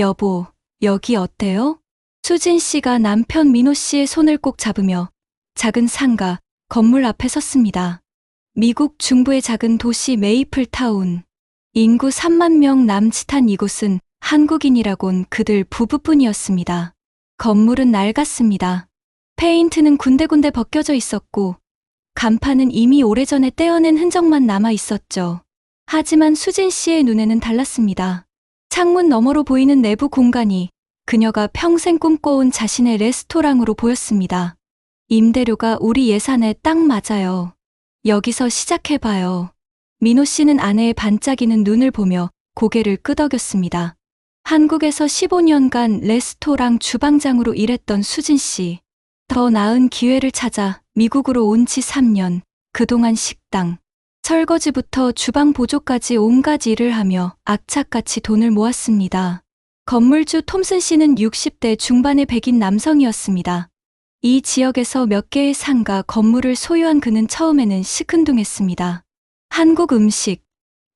여보, 여기 어때요? 수진 씨가 남편 민호 씨의 손을 꼭 잡으며 작은 상가, 건물 앞에 섰습니다. 미국 중부의 작은 도시 메이플타운. 인구 3만 명 남짓한 이곳은 한국인이라곤 그들 부부뿐이었습니다. 건물은 낡았습니다. 페인트는 군데군데 벗겨져 있었고 간판은 이미 오래전에 떼어낸 흔적만 남아 있었죠. 하지만 수진 씨의 눈에는 달랐습니다. 창문 너머로 보이는 내부 공간이 그녀가 평생 꿈꿔온 자신의 레스토랑으로 보였습니다. 임대료가 우리 예산에 딱 맞아요. 여기서 시작해봐요. 민호 씨는 아내의 반짝이는 눈을 보며 고개를 끄덕였습니다. 한국에서 15년간 레스토랑 주방장으로 일했던 수진 씨. 더 나은 기회를 찾아 미국으로 온 지 3년. 그동안 식당, 설거지부터 주방 보조까지 온갖 일을 하며 악착같이 돈을 모았습니다. 건물주 톰슨 씨는 60대 중반의 백인 남성이었습니다. 이 지역에서 몇 개의 상가, 건물을 소유한 그는 처음에는 시큰둥했습니다. 한국 음식,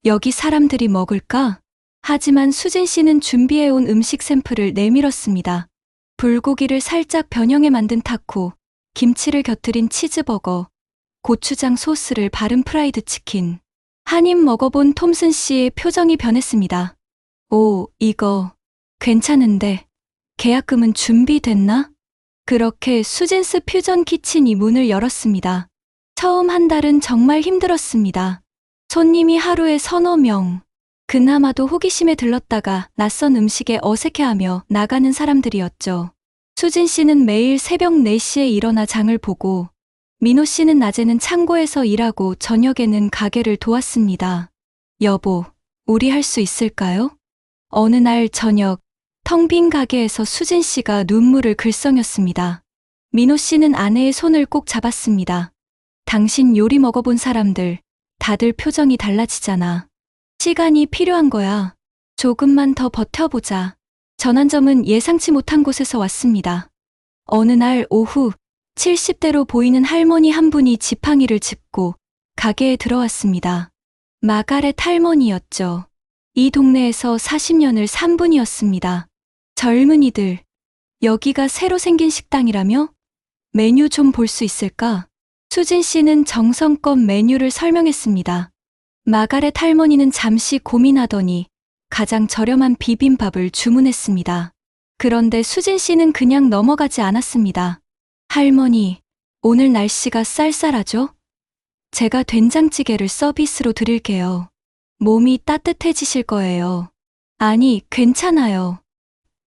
여기 사람들이 먹을까? 하지만 수진 씨는 준비해온 음식 샘플을 내밀었습니다. 불고기를 살짝 변형해 만든 타코, 김치를 곁들인 치즈버거, 고추장 소스를 바른 프라이드 치킨. 한 입 먹어본 톰슨 씨의 표정이 변했습니다. 오, 이거 괜찮은데 계약금은 준비됐나? 그렇게 수진스 퓨전 키친이 문을 열었습니다. 처음 한 달은 정말 힘들었습니다. 손님이 하루에 서너 명. 그나마도 호기심에 들렀다가 낯선 음식에 어색해하며 나가는 사람들이었죠. 수진 씨는 매일 새벽 4시에 일어나 장을 보고 민호 씨는 낮에는 창고에서 일하고 저녁에는 가게를 도왔습니다. 여보, 우리 할 수 있을까요? 어느 날 저녁, 텅 빈 가게에서 수진 씨가 눈물을 글썽였습니다. 민호 씨는 아내의 손을 꼭 잡았습니다. 당신 요리 먹어본 사람들, 다들 표정이 달라지잖아. 시간이 필요한 거야. 조금만 더 버텨보자. 전환점은 예상치 못한 곳에서 왔습니다. 어느 날 오후, 70대로 보이는 할머니 한 분이 지팡이를 짚고 가게에 들어왔습니다. 마가렛 할머니였죠. 이 동네에서 40년을 산 분이었습니다. 젊은이들, 여기가 새로 생긴 식당이라며? 메뉴 좀 볼 수 있을까? 수진 씨는 정성껏 메뉴를 설명했습니다. 마가렛 할머니는 잠시 고민하더니 가장 저렴한 비빔밥을 주문했습니다. 그런데 수진 씨는 그냥 넘어가지 않았습니다. 할머니, 오늘 날씨가 쌀쌀하죠? 제가 된장찌개를 서비스로 드릴게요. 몸이 따뜻해지실 거예요. 아니, 괜찮아요.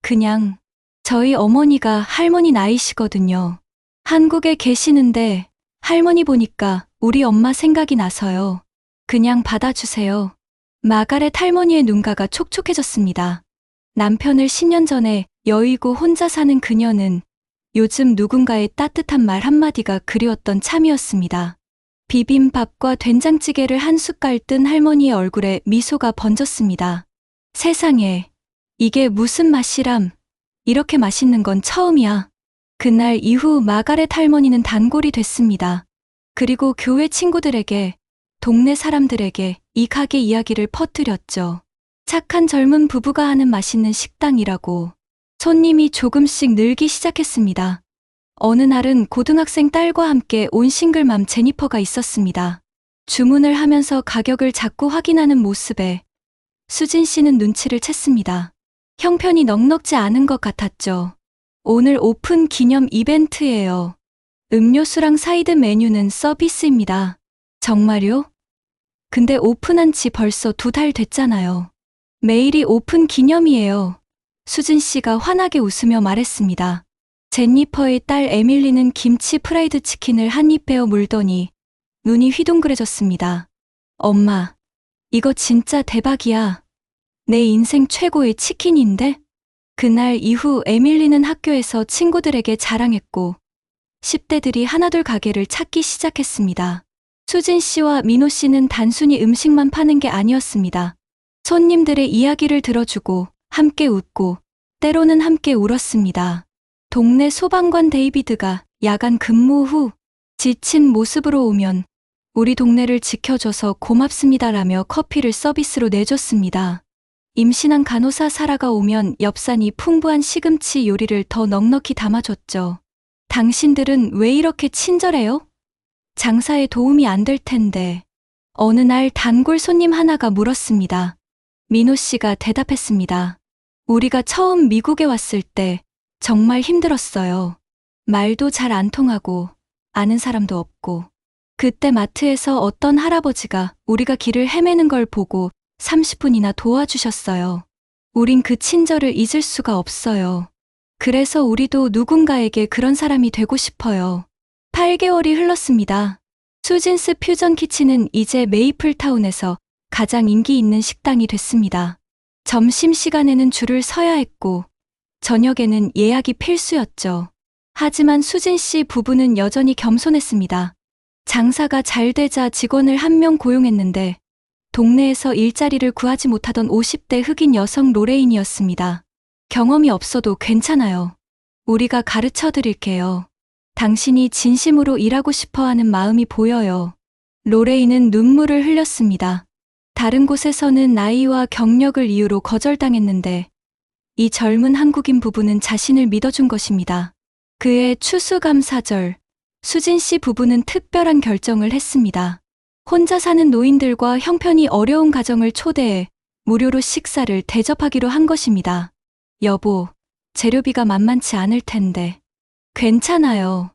그냥 저희 어머니가 할머니 나이시거든요. 한국에 계시는데 할머니 보니까 우리 엄마 생각이 나서요. 그냥 받아주세요. 마가렛 할머니의 눈가가 촉촉해졌습니다. 남편을 10년 전에 여의고 혼자 사는 그녀는 요즘 누군가의 따뜻한 말 한마디가 그리웠던 참이었습니다. 비빔밥과 된장찌개를 한 숟갈 뜬 할머니의 얼굴에 미소가 번졌습니다. 세상에, 이게 무슨 맛이람. 이렇게 맛있는 건 처음이야. 그날 이후 마가렛 할머니는 단골이 됐습니다. 그리고 교회 친구들에게, 동네 사람들에게 이 가게 이야기를 퍼뜨렸죠. 착한 젊은 부부가 하는 맛있는 식당이라고. 손님이 조금씩 늘기 시작했습니다. 어느 날은 고등학생 딸과 함께 온 싱글맘 제니퍼가 있었습니다. 주문을 하면서 가격을 자꾸 확인하는 모습에 수진 씨는 눈치를 챘습니다. 형편이 넉넉지 않은 것 같았죠. 오늘 오픈 기념 이벤트예요. 음료수랑 사이드 메뉴는 서비스입니다. 정말요? 근데 오픈한 지 벌써 2달 됐잖아요. 매일이 오픈 기념이에요. 수진 씨가 환하게 웃으며 말했습니다. 제니퍼의 딸 에밀리는 김치 프라이드 치킨을 한 입 베어 물더니 눈이 휘둥그레졌습니다. 엄마, 이거 진짜 대박이야. 내 인생 최고의 치킨인데? 그날 이후 에밀리는 학교에서 친구들에게 자랑했고 10대들이 하나둘 가게를 찾기 시작했습니다. 수진 씨와 민호 씨는 단순히 음식만 파는 게 아니었습니다. 손님들의 이야기를 들어주고 함께 웃고 때로는 함께 울었습니다. 동네 소방관 데이비드가 야간 근무 후 지친 모습으로 오면 우리 동네를 지켜줘서 고맙습니다라며 커피를 서비스로 내줬습니다. 임신한 간호사 사라가 오면 엽산이 풍부한 시금치 요리를 더 넉넉히 담아줬죠. 당신들은 왜 이렇게 친절해요? 장사에 도움이 안 될 텐데. 어느 날 단골 손님 하나가 물었습니다. 민호 씨가 대답했습니다. 우리가 처음 미국에 왔을 때 정말 힘들었어요. 말도 잘 안 통하고 아는 사람도 없고. 그때 마트에서 어떤 할아버지가 우리가 길을 헤매는 걸 보고 30분이나 도와주셨어요. 우린 그 친절을 잊을 수가 없어요. 그래서 우리도 누군가에게 그런 사람이 되고 싶어요. 8개월이 흘렀습니다. 수진스 퓨전 키친은 이제 메이플타운에서 가장 인기 있는 식당이 됐습니다. 점심시간에는 줄을 서야 했고 저녁에는 예약이 필수였죠. 하지만 수진 씨 부부는 여전히 겸손했습니다. 장사가 잘 되자 직원을 한 명 고용했는데 동네에서 일자리를 구하지 못하던 50대 흑인 여성 로레인이었습니다. 경험이 없어도 괜찮아요. 우리가 가르쳐 드릴게요. 당신이 진심으로 일하고 싶어하는 마음이 보여요. 로레인은 눈물을 흘렸습니다. 다른 곳에서는 나이와 경력을 이유로 거절당했는데 이 젊은 한국인 부부는 자신을 믿어준 것입니다. 그의 추수감사절, 수진 씨 부부는 특별한 결정을 했습니다. 혼자 사는 노인들과 형편이 어려운 가정을 초대해 무료로 식사를 대접하기로 한 것입니다. 여보, 재료비가 만만치 않을 텐데. 괜찮아요.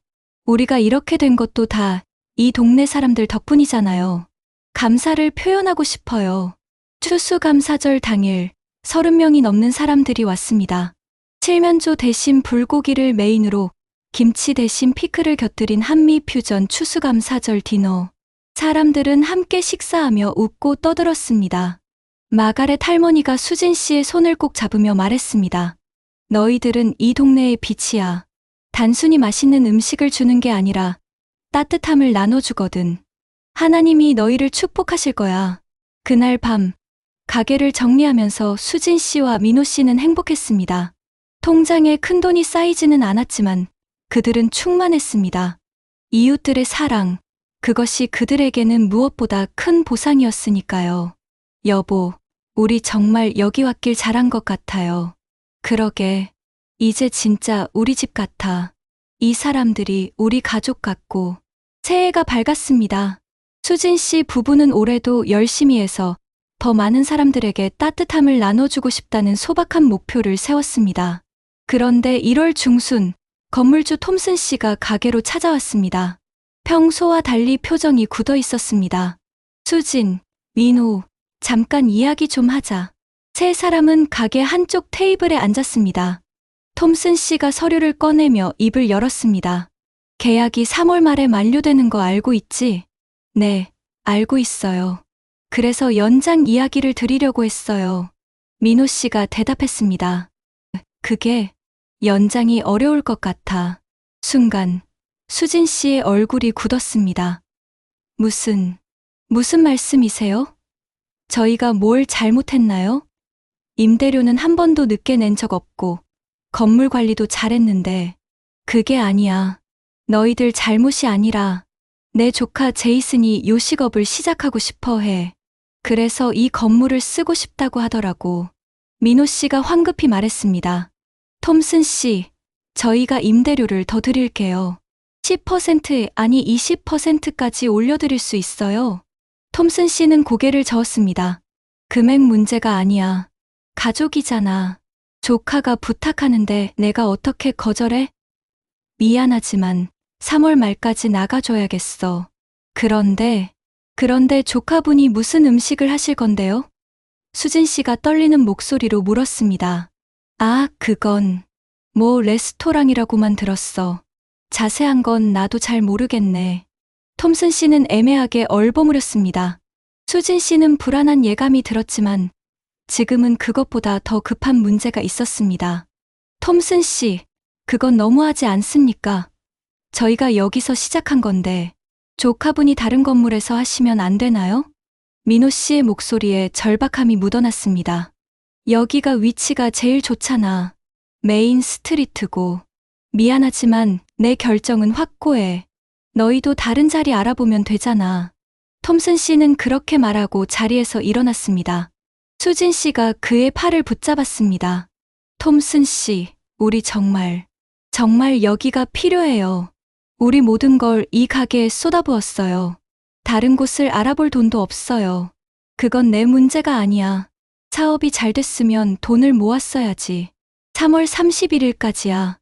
우리가 이렇게 된 것도 다 이 동네 사람들 덕분이잖아요. 감사를 표현하고 싶어요. 추수감사절 당일 30명이 넘는 사람들이 왔습니다. 칠면조 대신 불고기를 메인으로 김치 대신 피클을 곁들인 한미 퓨전 추수감사절 디너. 사람들은 함께 식사하며 웃고 떠들었습니다. 마가렛 할머니가 수진 씨의 손을 꼭 잡으며 말했습니다. 너희들은 이 동네의 빛이야. 단순히 맛있는 음식을 주는 게 아니라 따뜻함을 나눠주거든. 하나님이 너희를 축복하실 거야. 그날 밤, 가게를 정리하면서 수진 씨와 민호 씨는 행복했습니다. 통장에 큰돈이 쌓이지는 않았지만 그들은 충만했습니다. 이웃들의 사랑, 그것이 그들에게는 무엇보다 큰 보상이었으니까요. 여보, 우리 정말 여기 왔길 잘한 것 같아요. 그러게, 이제 진짜 우리 집 같아. 이 사람들이 우리 가족 같고. 새해가 밝았습니다. 수진 씨 부부는 올해도 열심히 해서 더 많은 사람들에게 따뜻함을 나눠주고 싶다는 소박한 목표를 세웠습니다. 그런데 1월 중순, 건물주 톰슨 씨가 가게로 찾아왔습니다. 평소와 달리 표정이 굳어 있었습니다. 수진, 민호, 잠깐 이야기 좀 하자. 세 사람은 가게 한쪽 테이블에 앉았습니다. 톰슨 씨가 서류를 꺼내며 입을 열었습니다. 계약이 3월 말에 만료되는 거 알고 있지? 네, 알고 있어요. 그래서 연장 이야기를 드리려고 했어요. 민호 씨가 대답했습니다. 그게 연장이 어려울 것 같아. 순간 수진 씨의 얼굴이 굳었습니다. 무슨 말씀이세요? 저희가 뭘 잘못했나요? 임대료는 한 번도 늦게 낸 적 없고 건물 관리도 잘했는데. 그게 아니야. 너희들 잘못이 아니라 내 조카 제이슨이 요식업을 시작하고 싶어 해. 그래서 이 건물을 쓰고 싶다고 하더라고. 민호 씨가 황급히 말했습니다. 톰슨 씨, 저희가 임대료를 더 드릴게요. 10% 아니 20%까지 올려드릴 수 있어요. 톰슨 씨는 고개를 저었습니다. 금액 문제가 아니야. 가족이잖아. 조카가 부탁하는데 내가 어떻게 거절해? 미안하지만 3월 말까지 나가줘야겠어. 그런데 조카분이 무슨 음식을 하실 건데요? 수진 씨가 떨리는 목소리로 물었습니다. 아, 그건 뭐 레스토랑이라고만 들었어. 자세한 건 나도 잘 모르겠네. 톰슨 씨는 애매하게 얼버무렸습니다. 수진 씨는 불안한 예감이 들었지만 지금은 그것보다 더 급한 문제가 있었습니다. 톰슨 씨, 그건 너무하지 않습니까? 저희가 여기서 시작한 건데 조카분이 다른 건물에서 하시면 안 되나요? 민호 씨의 목소리에 절박함이 묻어났습니다. 여기가 위치가 제일 좋잖아. 메인 스트리트고. 미안하지만 내 결정은 확고해. 너희도 다른 자리 알아보면 되잖아. 톰슨 씨는 그렇게 말하고 자리에서 일어났습니다. 수진 씨가 그의 팔을 붙잡았습니다. 톰슨 씨, 우리 정말 여기가 필요해요. 우리 모든 걸 이 가게에 쏟아부었어요. 다른 곳을 알아볼 돈도 없어요. 그건 내 문제가 아니야. 사업이 잘 됐으면 돈을 모았어야지. 3월 31일까지야.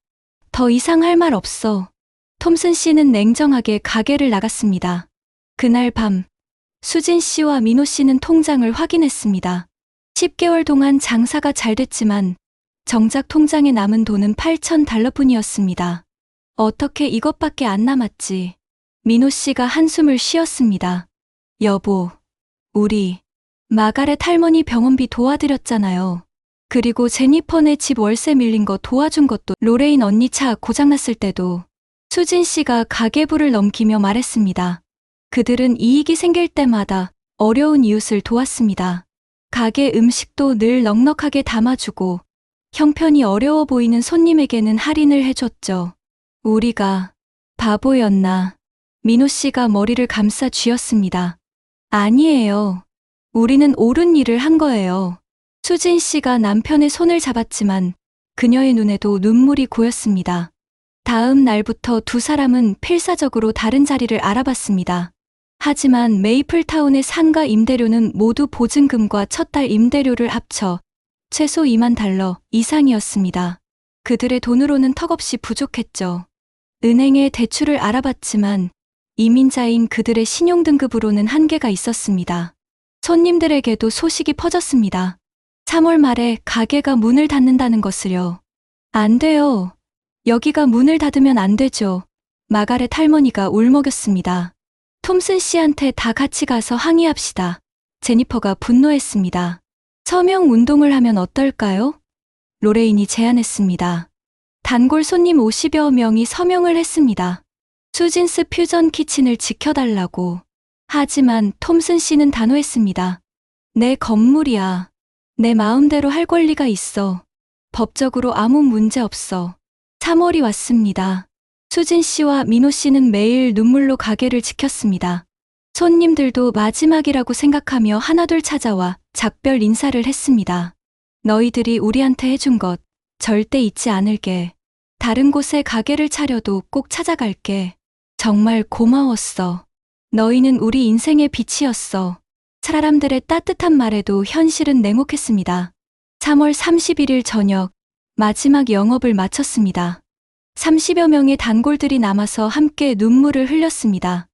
더 이상 할 말 없어. 톰슨 씨는 냉정하게 가게를 나갔습니다. 그날 밤, 수진 씨와 민호 씨는 통장을 확인했습니다. 10개월 동안 장사가 잘 됐지만 정작 통장에 남은 돈은 $8,000뿐이었습니다. 어떻게 이것밖에 안 남았지? 민호 씨가 한숨을 쉬었습니다. 여보, 우리 마가렛 할머니 병원비 도와드렸잖아요. 그리고 제니퍼네 집 월세 밀린 거 도와준 것도, 로레인 언니 차 고장났을 때도. 수진 씨가 가계부를 넘기며 말했습니다. 그들은 이익이 생길 때마다 어려운 이웃을 도왔습니다. 가게 음식도 늘 넉넉하게 담아주고 형편이 어려워 보이는 손님에게는 할인을 해줬죠. 우리가 바보였나? 민호 씨가 머리를 감싸 쥐었습니다. 아니에요. 우리는 옳은 일을 한 거예요. 수진 씨가 남편의 손을 잡았지만 그녀의 눈에도 눈물이 고였습니다. 다음 날부터 두 사람은 필사적으로 다른 자리를 알아봤습니다. 하지만 메이플타운의 상가 임대료는 모두 보증금과 첫 달 임대료를 합쳐 최소 $20,000 이상이었습니다. 그들의 돈으로는 턱없이 부족했죠. 은행에 대출을 알아봤지만 이민자인 그들의 신용등급으로는 한계가 있었습니다. 손님들에게도 소식이 퍼졌습니다. 3월 말에 가게가 문을 닫는다는 것을요. 안 돼요. 여기가 문을 닫으면 안 되죠. 마가렛 할머니가 울먹였습니다. 톰슨 씨한테 다 같이 가서 항의합시다. 제니퍼가 분노했습니다. 서명 운동을 하면 어떨까요? 로레인이 제안했습니다. 단골 손님 50여 명이 서명을 했습니다. 수진스 퓨전 키친을 지켜달라고. 하지만 톰슨 씨는 단호했습니다. 내 건물이야. 내 마음대로 할 권리가 있어. 법적으로 아무 문제 없어. 3월이 왔습니다. 수진 씨와 민호 씨는 매일 눈물로 가게를 지켰습니다. 손님들도 마지막이라고 생각하며 하나둘 찾아와 작별 인사를 했습니다. 너희들이 우리한테 해준 것 절대 잊지 않을게. 다른 곳에 가게를 차려도 꼭 찾아갈게. 정말 고마웠어. 너희는 우리 인생의 빛이었어. 사람들의 따뜻한 말에도 현실은 냉혹했습니다. 3월 31일 저녁, 마지막 영업을 마쳤습니다. 30여 명의 단골들이 남아서 함께 눈물을 흘렸습니다.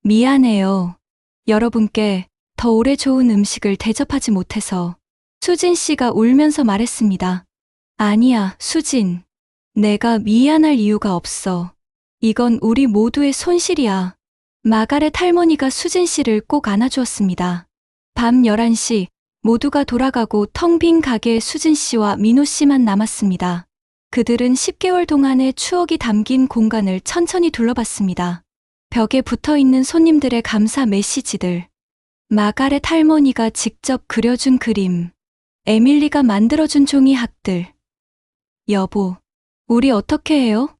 미안해요. 여러분께 더 오래 좋은 음식을 대접하지 못해서. 수진 씨가 울면서 말했습니다. 아니야, 수진. 내가 미안할 이유가 없어. 이건 우리 모두의 손실이야. 마가렛 할머니가 수진 씨를 꼭 안아주었습니다. 밤 11시, 모두가 돌아가고 텅 빈 가게에 수진 씨와 민호 씨만 남았습니다. 그들은 10개월 동안의 추억이 담긴 공간을 천천히 둘러봤습니다. 벽에 붙어있는 손님들의 감사 메시지들, 마가렛 할머니가 직접 그려준 그림, 에밀리가 만들어준 종이 학들. 여보, 우리 어떻게 해요?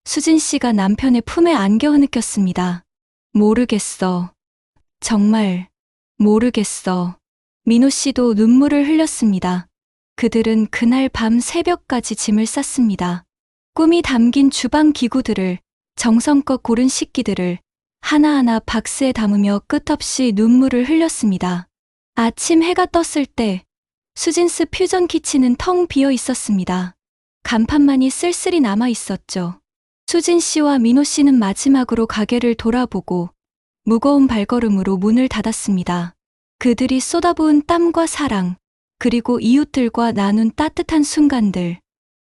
수진 씨가 남편의 품에 안겨 흐느꼈습니다. 모르겠어. 정말 모르겠어. 민호 씨도 눈물을 흘렸습니다. 그들은 그날 밤 새벽까지 짐을 쌌습니다. 꿈이 담긴 주방 기구들을, 정성껏 고른 식기들을 하나하나 박스에 담으며 끝없이 눈물을 흘렸습니다. 아침 해가 떴을 때 수진스 퓨전 키친은 텅 비어 있었습니다. 간판만이 쓸쓸히 남아 있었죠. 수진 씨와 민호 씨는 마지막으로 가게를 돌아보고 무거운 발걸음으로 문을 닫았습니다. 그들이 쏟아부은 땀과 사랑, 그리고 이웃들과 나눈 따뜻한 순간들,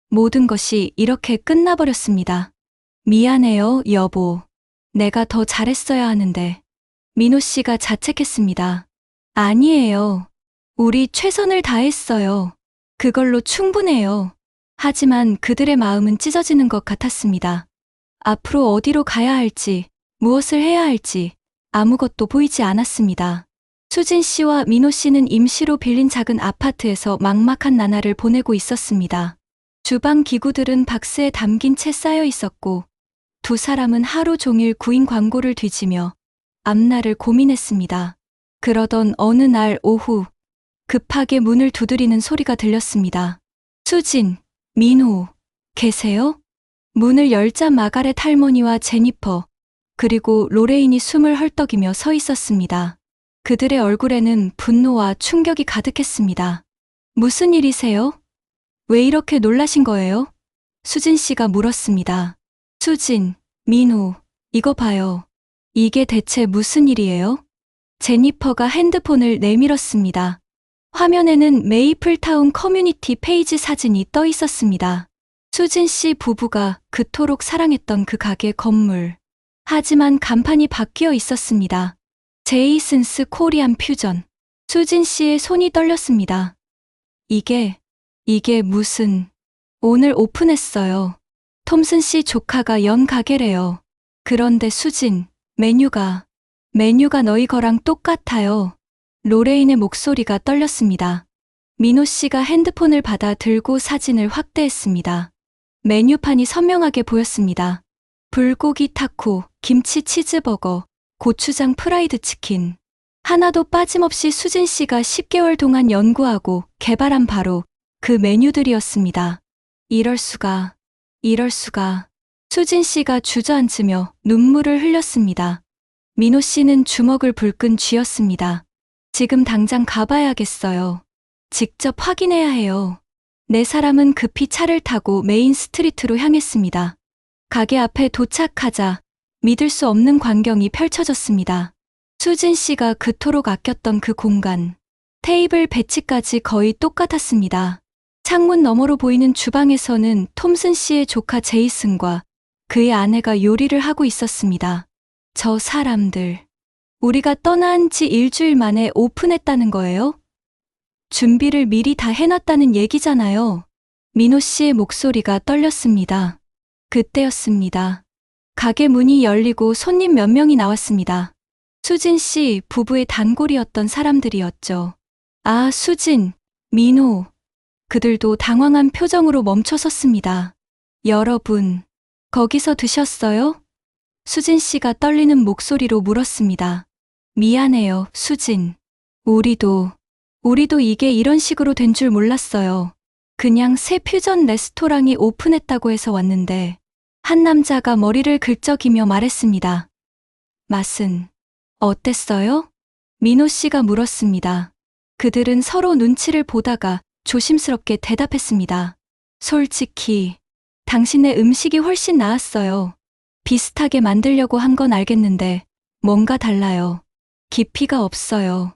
모든 것이 이렇게 끝나버렸습니다. 미안해요, 여보. 내가 더 잘했어야 하는데. 민호 씨가 자책했습니다. 아니에요. 우리 최선을 다했어요. 그걸로 충분해요. 하지만 그들의 마음은 찢어지는 것 같았습니다. 앞으로 어디로 가야 할지, 무엇을 해야 할지 아무것도 보이지 않았습니다. 수진 씨와 민호 씨는 임시로 빌린 작은 아파트에서 막막한 나날을 보내고 있었습니다. 주방 기구들은 박스에 담긴 채 쌓여 있었고 두 사람은 하루 종일 구인 광고를 뒤지며 앞날을 고민했습니다. 그러던 어느 날 오후, 급하게 문을 두드리는 소리가 들렸습니다. 수진, 민호, 계세요? 문을 열자 마가렛 할머니와 제니퍼, 그리고 로레인이 숨을 헐떡이며 서 있었습니다. 그들의 얼굴에는 분노와 충격이 가득했습니다. 무슨 일이세요? 왜 이렇게 놀라신 거예요? 수진 씨가 물었습니다. 수진, 민호, 이거 봐요. 이게 대체 무슨 일이에요? 제니퍼가 핸드폰을 내밀었습니다. 화면에는 메이플타운 커뮤니티 페이지 사진이 떠 있었습니다. 수진 씨 부부가 그토록 사랑했던 그 가게 건물. 하지만 간판이 바뀌어 있었습니다. 제이슨스 코리안 퓨전. 수진 씨의 손이 떨렸습니다. 이게 무슨... 오늘 오픈했어요. 톰슨 씨 조카가 연 가게래요. 그런데 수진, 메뉴가 너희 거랑 똑같아요. 로레인의 목소리가 떨렸습니다. 민호 씨가 핸드폰을 받아 들고 사진을 확대했습니다. 메뉴판이 선명하게 보였습니다. 불고기 타코, 김치 치즈버거, 고추장 프라이드 치킨. 하나도 빠짐없이 수진 씨가 10개월 동안 연구하고 개발한 바로 그 메뉴들이었습니다. 이럴 수가. 수진 씨가 주저앉으며 눈물을 흘렸습니다. 민호 씨는 주먹을 불끈 쥐었습니다. 지금 당장 가봐야겠어요. 직접 확인해야 해요. 네 사람은 급히 차를 타고 메인 스트리트로 향했습니다. 가게 앞에 도착하자 믿을 수 없는 광경이 펼쳐졌습니다. 수진 씨가 그토록 아꼈던 그 공간. 테이블 배치까지 거의 똑같았습니다. 창문 너머로 보이는 주방에서는 톰슨 씨의 조카 제이슨과 그의 아내가 요리를 하고 있었습니다. 저 사람들. 우리가 떠난 지 일주일 만에 오픈했다는 거예요? 준비를 미리 다 해놨다는 얘기잖아요. 민호 씨의 목소리가 떨렸습니다. 그때였습니다. 가게 문이 열리고 손님 몇 명이 나왔습니다. 수진 씨 부부의 단골이었던 사람들이었죠. 아, 수진, 민호. 그들도 당황한 표정으로 멈춰 섰습니다. 여러분, 거기서 드셨어요? 수진 씨가 떨리는 목소리로 물었습니다. 미안해요, 수진. 우리도 이게 이런 식으로 된 줄 몰랐어요. 그냥 새 퓨전 레스토랑이 오픈했다고 해서 왔는데, 한 남자가 머리를 긁적이며 말했습니다. 맛은 어땠어요? 민호 씨가 물었습니다. 그들은 서로 눈치를 보다가 조심스럽게 대답했습니다. 솔직히, 당신의 음식이 훨씬 나았어요. 비슷하게 만들려고 한 건 알겠는데, 뭔가 달라요. 깊이가 없어요.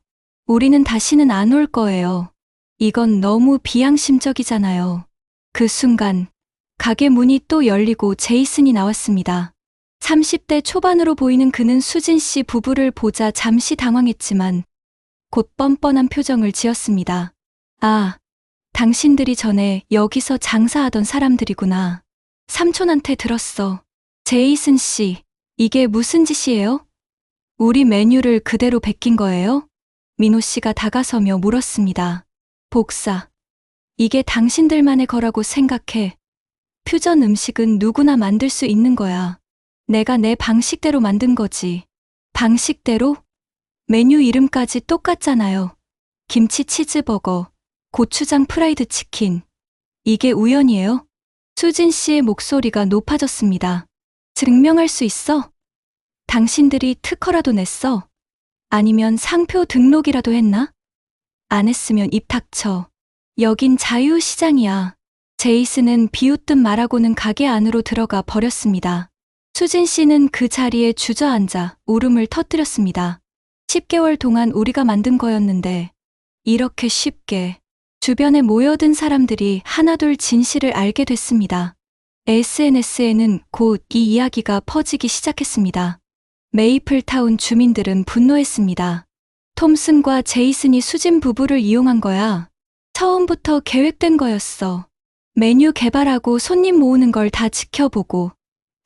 우리는 다시는 안 올 거예요. 이건 너무 비양심적이잖아요. 그 순간, 가게 문이 또 열리고 제이슨이 나왔습니다. 30대 초반으로 보이는 그는 수진 씨 부부를 보자 잠시 당황했지만 곧 뻔뻔한 표정을 지었습니다. 아, 당신들이 전에 여기서 장사하던 사람들이구나. 삼촌한테 들었어. 제이슨 씨, 이게 무슨 짓이에요? 우리 메뉴를 그대로 베낀 거예요? 민호 씨가 다가서며 물었습니다. 복사. 이게 당신들만의 거라고 생각해. 퓨전 음식은 누구나 만들 수 있는 거야. 내가 내 방식대로 만든 거지. 방식대로? 메뉴 이름까지 똑같잖아요. 김치 치즈버거, 고추장 프라이드 치킨. 이게 우연이에요? 수진 씨의 목소리가 높아졌습니다. 증명할 수 있어? 당신들이 특허라도 냈어? 아니면 상표 등록이라도 했나? 안 했으면 입 닥쳐. 여긴 자유시장이야. 제이슨은 비웃듯 말하고는 가게 안으로 들어가 버렸습니다. 수진 씨는 그 자리에 주저앉아 울음을 터뜨렸습니다. 10개월 동안 우리가 만든 거였는데 이렇게 쉽게 주변에 모여든 사람들이 하나둘 진실을 알게 됐습니다. SNS에는 곧 이 이야기가 퍼지기 시작했습니다. 메이플타운 주민들은 분노했습니다. 톰슨과 제이슨이 수진 부부를 이용한 거야. 처음부터 계획된 거였어. 메뉴 개발하고 손님 모으는 걸 다 지켜보고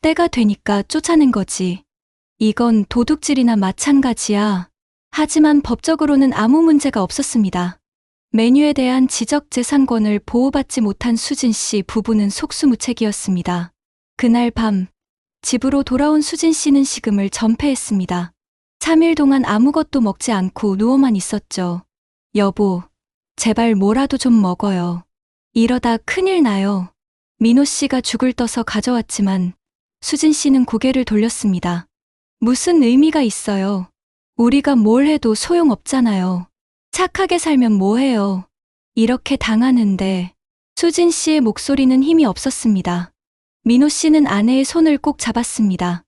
때가 되니까 쫓아낸 거지. 이건 도둑질이나 마찬가지야. 하지만 법적으로는 아무 문제가 없었습니다. 메뉴에 대한 지적재산권을 보호받지 못한 수진 씨 부부는 속수무책이었습니다. 그날 밤, 집으로 돌아온 수진 씨는 식음을 전폐했습니다. 3일 동안 아무것도 먹지 않고 누워만 있었죠. 여보, 제발 뭐라도 좀 먹어요. 이러다 큰일 나요. 민호 씨가 죽을 떠서 가져왔지만 수진 씨는 고개를 돌렸습니다. 무슨 의미가 있어요? 우리가 뭘 해도 소용없잖아요. 착하게 살면 뭐해요? 이렇게 당하는데. 수진 씨의 목소리는 힘이 없었습니다. 민호 씨는 아내의 손을 꼭 잡았습니다.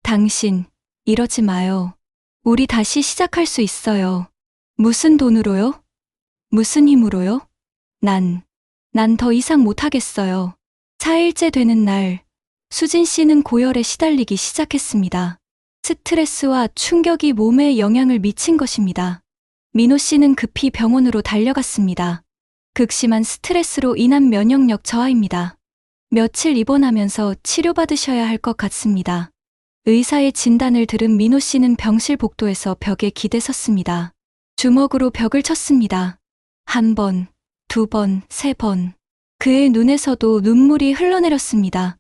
당신, 이러지 마요. 우리 다시 시작할 수 있어요. 무슨 돈으로요? 무슨 힘으로요? 난 더 이상 못하겠어요. 4일째 되는 날, 수진 씨는 고열에 시달리기 시작했습니다. 스트레스와 충격이 몸에 영향을 미친 것입니다. 민호 씨는 급히 병원으로 달려갔습니다. 극심한 스트레스로 인한 면역력 저하입니다. 며칠 입원하면서 치료받으셔야 할 것 같습니다. 의사의 진단을 들은 민호 씨는 병실 복도에서 벽에 기대 섰습니다. 주먹으로 벽을 쳤습니다. 1번, 2번, 3번. 그의 눈에서도 눈물이 흘러내렸습니다.